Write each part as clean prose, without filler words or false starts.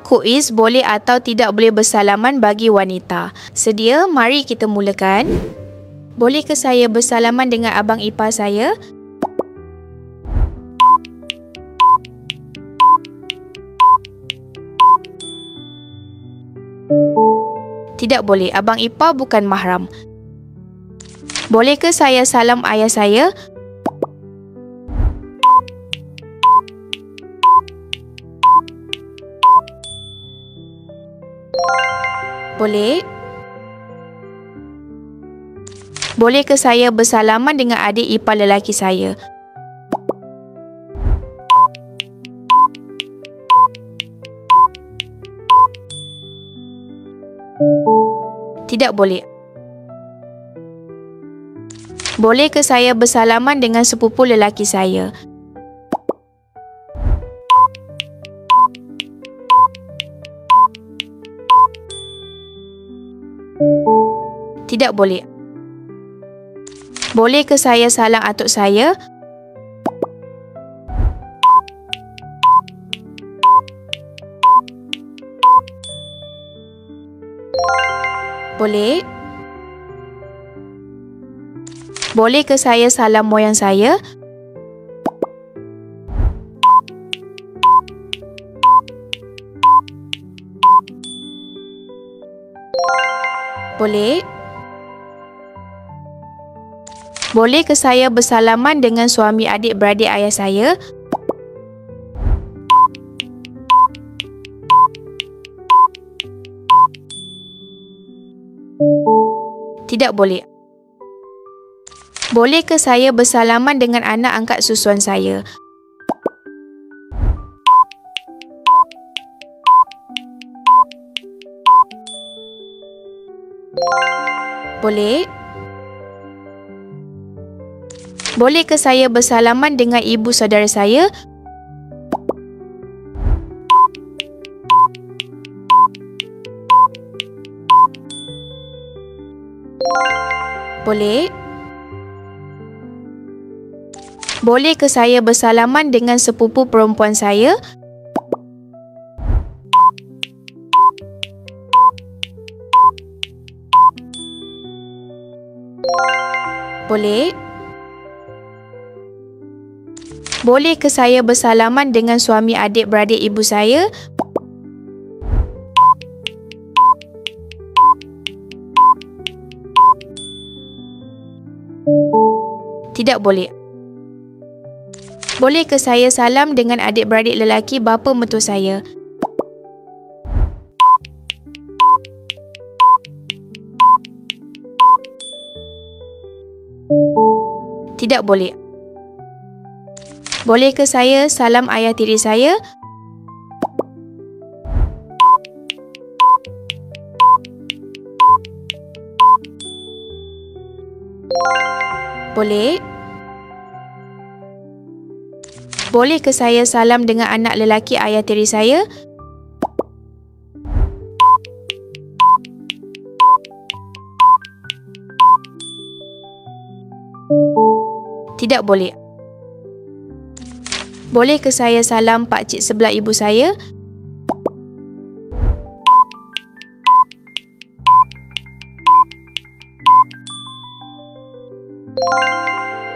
Kuis boleh atau tidak boleh bersalaman bagi wanita. Sedia? Mari kita mulakan. Bolehkah saya bersalaman dengan abang ipar saya? Tidak boleh, abang ipar bukan mahram. Bolehkah saya salam ayah saya? Boleh. Bolehkah saya bersalaman dengan adik ipar lelaki saya? Tidak boleh. Bolehkah saya bersalaman dengan sepupu lelaki saya? Tidak boleh. Bolehkah saya salam atuk saya? Boleh. Bolehkah saya salam moyang saya? Boleh. Bolehkah saya bersalaman dengan suami adik-beradik ayah saya? Tidak boleh. Bolehkah saya bersalaman dengan anak angkat susuan saya? Boleh. Bolehkah saya bersalaman dengan ibu saudara saya? Boleh. Bolehkah saya bersalaman dengan sepupu perempuan saya? Boleh. Bolehkah saya bersalaman dengan suami adik-beradik ibu saya? Tidak boleh. Bolehkah saya salam dengan adik-beradik lelaki bapa mertua saya? Tidak boleh. Bolehkah saya salam ayah tiri saya? Boleh. Bolehkah saya salam dengan anak lelaki ayah tiri saya? Tidak boleh. Bolehkah saya salam pakcik sebelah ibu saya?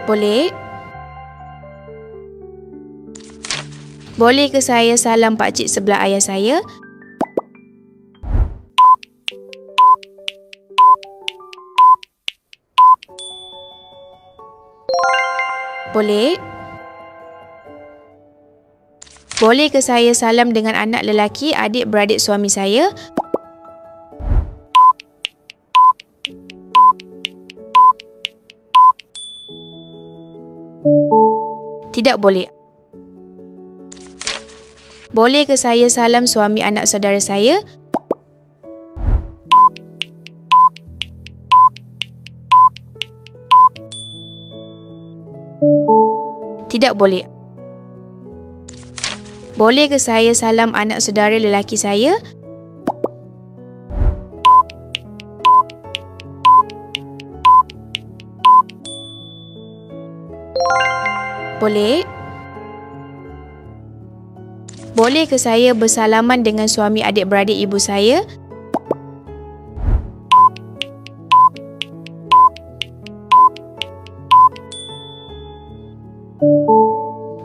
Boleh. Bolehkah saya salam pakcik sebelah ayah saya? Boleh. Bolehkah saya salam dengan anak lelaki adik-beradik suami saya? Tidak boleh. Bolehkah saya salam suami anak saudara saya? Tidak boleh. Bolehkah saya salam anak saudara lelaki saya? Boleh. Boleh ke saya bersalaman dengan suami adik-beradik ibu saya?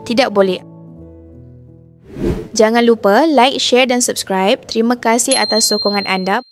Tidak boleh. Jangan lupa like, share dan subscribe. Terima kasih atas sokongan anda.